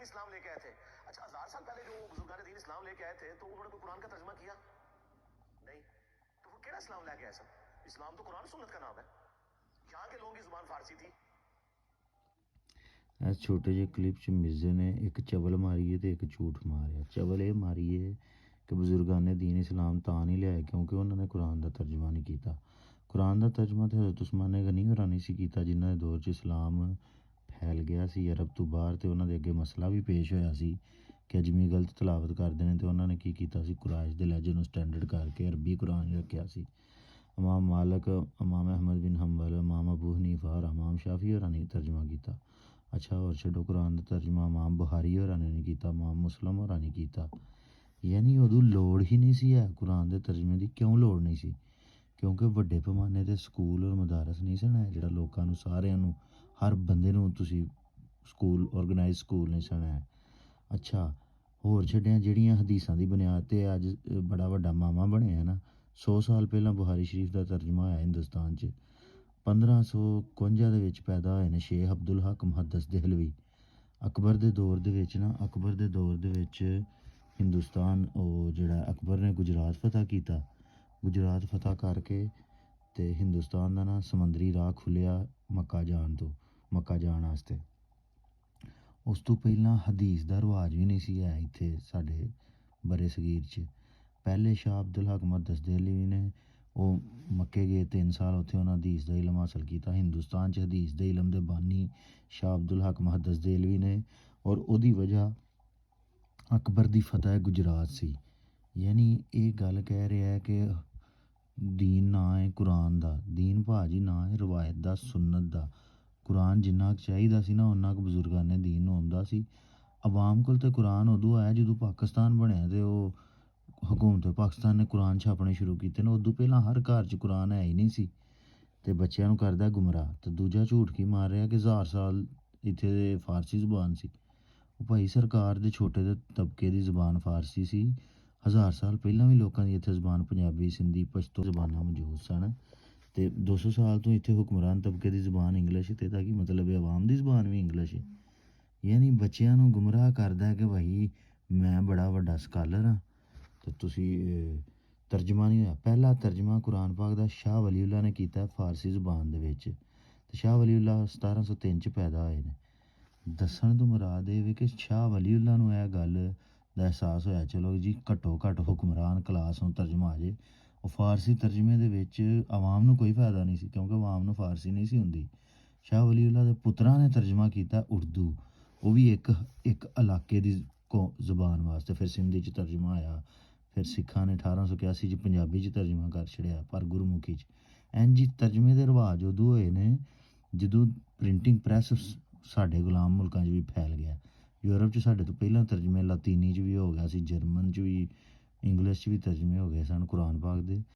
इस्लाम लेके आए थे। अच्छा, 1000 साल पहले जो बुजुर्गान दीन इस्लाम लेके आए थे तो उन्होंने कोई कुरान का तर्जुमा किया नहीं? तो वो केड़ा इस्लाम लेके आए सब? इस्लाम तो कुरान सुन्नत का नाम है। यहाँ के लोगों की जुबान फारसी थी। इस छोटे ਜਿਹੇ ਕਲਿੱਪ 'ਚ ਮਿਰਜ਼ੇ ਨੇ ਇੱਕ ਚਵਲ ਮਾਰੀ ਹੈ ਤੇ ਇੱਕ ਝੂਠ ਮਾਰਿਆ। ਚਵਲ ਇਹ ਮਾਰੀ ਹੈ ਕਿ ਬਜ਼ੁਰਗਾਨ ਦੀਨ ਇਸਲਾਮ ਤਾਂ ਨਹੀਂ ਲਿਆਏ ਕਿਉਂਕਿ ਉਹਨਾਂ ਨੇ ਕੁਰਾਨ ਦਾ ਤਰਜਮਾ ਨਹੀਂ ਕੀਤਾ। ਕੁਰਾਨ ਦਾ ਤਰਜਮਾ ਤੇ ਹਜ਼ਰਤ ਉਸਮਾਨ ਗਨੀ ਹੋਰਾਂ ਨੇ ਸੀ ਕੀਤਾ, ਜਿਨ੍ਹਾਂ ਦੇ ਦੌਰ 'ਚ ਇਸਲਾਮ ਫੈਲ ਗਿਆ ਸੀ ਅਰਬ ਤੋਂ ਬਾਹਰ, ਤੇ ਉਹਨਾਂ ਦੇ ਅੱਗੇ ਮਸਲਾ ਵੀ ਪੇਸ਼ ਹੋਇਆ ਸੀ ਕਿ ਅਜਮੀ ਗਲਤ ਤਲਾਵਤ ਕਰਦੇ ਨੇ, ਤੇ ਉਹਨਾਂ ਨੇ ਕੀ ਕੀਤਾ ਸੀ, ਕੁਰਾਇਸ਼ ਦੇ ਲਹਿਜੇ ਨੂੰ ਸਟੈਂਡਰਡ ਕਰਕੇ ਅਰਬੀ ਕੁਰਾਨ ਰੱਖਿਆ ਸੀ। ਇਮਾਮ ਮਾਲਕ, ਇਮਾਮ ਅਹਿਮਦ ਬਿਨ ਹੰਬਲ, ਇਮਾਮ ਅਬੂ ਹਨੀਫਾ ਔਰ ਇਮਾਮ ਸ਼ਾਫੀ ਹੋਰਾਂ ਨੇ ਤਰਜਮਾ ਕੀਤਾ। अच्छा, और छो कुरान का तर्जमा इमाम बुखारी होरां ने नहीं किया, इमाम मुस्लिम होरां ने किया। यानी उदों लोड़ ही नहीं सी है कुरान के तर्जमे की। क्यों लोड़ नहीं सी? क्योंकि वड्डे पैमाने ते स्कूल और मदारस नहीं सन है जिहड़ा लोकां नूं सारिआं नूं हर बंदे नूं तुसीं स्कूल ऑर्गेनाइज स्कूल नहीं सन है। अच्छा, होर छड्डियां जिहड़ियां हदीसां दी बुनियाद ते अज बड़ा वड्डा मामा बने है ना। 100 साल पहलां बुखारी शरीफ का तर्जमा होया हिंदुस्तान च। 1551 ਦੇ ਵਿੱਚ ਪੈਦਾ ਹੋਏ ਨੇ ਸ਼ੇਖ ਅਬਦੁਲ ਹਕ ਮੁਹੱਦਸ ਦੇਹਲਵੀ। ਅਕਬਰ ਦੇ ਦੌਰ ਦੇ ਵਿੱਚ ਨਾ, ਅਕਬਰ ਦੇ ਦੌਰ ਦੇ ਵਿੱਚ ਹਿੰਦੁਸਤਾਨ ਉਹ ਜਿਹੜਾ ਅਕਬਰ ਨੇ ਗੁਜਰਾਤ ਫਤਿਹ ਕੀਤਾ। ਗੁਜਰਾਤ ਫਤਿਹ ਕਰਕੇ ਤੇ ਹਿੰਦੁਸਤਾਨ ਦਾ ਨਾ ਸਮੁੰਦਰੀ ਰਾਹ ਖੁੱਲਿਆ ਮੱਕਾ ਜਾਣ ਵਾਸਤੇ। ਉਸ ਤੋਂ ਪਹਿਲਾਂ ਹਦੀਸ ਦਾ ਰਿਵਾਜ ਵੀ ਨਹੀਂ ਸੀ ਹੈ ਇੱਥੇ ਸਾਡੇ ਬਰੇ ਸਗੀਰ 'ਚ। ਪਹਿਲੇ ਸ਼ਾਹ ਅਬਦੁਲ ਹਕ ਮੁਹੱਦਸ ਦੇਹਲਵੀ ਨੇ ਉਹ ਮੱਕੇ ਗਏ 3 ਸਾਲ, ਉੱਥੇ ਉਹਨਾਂ ਹਦੀਸ ਦਾ ਇਲਮ ਹਾਸਲ ਕੀਤਾ। ਹਿੰਦੁਸਤਾਨ 'ਚ ਹਦੀਸ ਦੇ ਇਲਮ ਦੇ ਬਾਨੀ ਸ਼ਾਹ ਅਬਦੁਲ ਹਕ ਮੁਹੱਦਸ ਦੇਹਲਵੀ ਨੇ, ਔਰ ਉਹਦੀ ਵਜ੍ਹਾ ਅਕਬਰ ਦੀ ਫਤਿਹ ਗੁਜਰਾਤ ਸੀ। ਯਾਨੀ ਇਹ ਗੱਲ ਕਹਿ ਰਿਹਾ ਹੈ ਕਿ ਦੀਨ ਨਾ ਹੈ ਕੁਰਾਨ ਦਾ, ਦੀਨ ਭਾਜੀ ਨਾ ਹੈ ਰਵਾਇਤ ਦਾ, ਸੁਨਨਤ ਦਾ। ਕੁਰਾਨ ਜਿੰਨਾ ਕੁ ਚਾਹੀਦਾ ਸੀ ਨਾ ਉਹਨਾਂ ਕੁ ਬਜ਼ੁਰਗਾਂ ਨੇ ਦੀਨ ਨੂੰ ਆਉਂਦਾ ਸੀ। ਆਵਾਮ ਕੋਲ ਤੇ ਕੁਰਾਨ ਉਦੋਂ ਆਇਆ ਜਦੋਂ ਪਾਕਿਸਤਾਨ ਬਣਿਆ ਤੇ ਉਹ ਹਕੂਮਤ ਪਾਕਿਸਤਾਨ ਨੇ ਕੁਰਾਨ ਛਾਪਣੇ ਸ਼ੁਰੂ ਕੀਤੇ ਨੇ। ਉਦੋਂ ਪਹਿਲਾਂ ਹਰ ਘਰ 'ਚ ਕੁਰਾਨ ਹੈ ਹੀ ਨਹੀਂ ਸੀ ਤੇ ਬੱਚਿਆਂ ਨੂੰ ਕਰਦਾ ਗੁੰਮਰਾਹ। ਤੇ ਦੂਜਾ ਝੂਠ ਕੀ ਮਾਰ ਰਿਹਾ ਕਿ 1000 ਸਾਲ ਇੱਥੇ ਦੇ ਫਾਰਸੀ ਜ਼ੁਬਾਨ ਸੀ। ਉਹ ਭਾਈ ਸਰਕਾਰ ਦੇ ਛੋਟੇ ਦੇ ਤਬਕੇ ਦੀ ਜ਼ੁਬਾਨ ਫਾਰਸੀ ਸੀ। 1000 ਸਾਲ ਪਹਿਲਾਂ ਵੀ ਲੋਕਾਂ ਦੀ ਇੱਥੇ ਜ਼ੁਬਾਨ ਪੰਜਾਬੀ, ਸਿੰਧੀ, ਪਸ਼ਤੋ ਜ਼ੁਬਾਨਾਂ ਮੌਜੂਦ ਸਨ। ਤੇ 200 ਸਾਲ ਤੋਂ ਇੱਥੇ ਹੁਕਮਰਾਨ ਤਬਕੇ ਦੀ ਜ਼ੁਬਾਨ ਇੰਗਲਿਸ਼, ਤੇ ਇਹਦਾ ਕੀ ਮਤਲਬ ਹੈ ਆਵਾਮ ਦੀ ਜ਼ੁਬਾਨ ਵੀ ਇੰਗਲਿਸ਼ ਹੈ। ਯਾਨੀ ਬੱਚਿਆਂ ਨੂੰ ਗੁੰਮਰਾਹ ਕਰਦਾ ਕਿ ਭਾਈ ਮੈਂ ਬੜਾ ਵੱਡਾ ਸਕਾਲਰ ਹਾਂ ਤੇ ਤੁਸੀਂ ਤਰਜਮਾ ਨਹੀਂ ਹੋਇਆ। ਪਹਿਲਾ ਤਰਜਮਾ ਕੁਰਾਨ ਪਾਕ ਦਾ ਸ਼ਾਹ ਵਲੀਉੱਲਾ ਨੇ ਕੀਤਾ ਫਾਰਸੀ ਜ਼ੁਬਾਨ ਦੇ ਵਿੱਚ, ਤੇ ਸ਼ਾਹ ਵਲੀਉੱਲਾ 1703 'ਚ ਪੈਦਾ ਹੋਏ ਨੇ। ਦੱਸਣ ਤੋਂ ਮੁਰਾਦ ਇਹ ਵੀ ਕਿ ਸ਼ਾਹ ਵਲੀਉੱਲਾ ਨੂੰ ਇਹ ਗੱਲ ਦਾ ਅਹਿਸਾਸ ਹੋਇਆ, ਚਲੋ ਜੀ ਘੱਟੋ ਘੱਟ ਹੁਕਮਰਾਨ ਕਲਾਸ ਨੂੰ ਤਰਜਮਾ ਆ ਜੇ। ਉਹ ਫਾਰਸੀ ਤਰਜਮੇ ਦੇ ਵਿੱਚ ਆਵਾਮ ਨੂੰ ਕੋਈ ਫਾਇਦਾ ਨਹੀਂ ਸੀ ਕਿਉਂਕਿ ਆਵਾਮ ਨੂੰ ਫਾਰਸੀ ਨਹੀਂ ਸੀ ਹੁੰਦੀ। ਸ਼ਾਹ ਵਲੀਉੱਲਾ ਦੇ ਪੁੱਤਰਾਂ ਨੇ ਤਰਜਮਾ ਕੀਤਾ ਉਰਦੂ, ਉਹ ਵੀ ਇੱਕ ਇਲਾਕੇ ਦੀ ਜ਼ੁਬਾਨ ਵਾਸਤੇ। ਫਿਰ ਸਿੰਧੀ 'ਚ ਤਰਜਮਾ ਆਇਆ, ਫਿਰ ਸਿੱਖਾਂ ਨੇ 1881 'ਚ ਪੰਜਾਬੀ 'ਚ ਤਰਜਮਾ ਕਰ ਛੜਿਆ, ਪਰ ਗੁਰਮੁਖੀ 'ਚ। ਇੰਝ ਤਰਜਮੇ ਦੇ ਰਿਵਾਜ ਉਦੋਂ ਹੋਏ ਨੇ ਜਦੋਂ ਪ੍ਰਿੰਟਿੰਗ ਪ੍ਰੈਸ ਸਾਡੇ ਗੁਲਾਮ ਮੁਲਕਾਂ 'ਚ ਵੀ ਫੈਲ ਗਿਆ। ਯੂਰਪ 'ਚ ਸਾਡੇ ਤੋਂ ਪਹਿਲਾਂ ਤਰਜਮੇ ਲਾਤੀਨੀ 'ਚ ਵੀ ਹੋ ਗਿਆ ਸੀ, ਜਰਮਨ 'ਚ ਵੀ, ਇੰਗਲਿਸ਼ 'ਚ ਵੀ ਤਰਜਮੇ ਹੋ ਗਏ ਸਨ ਕੁਰਾਨ ਪਾਕ ਦੇ।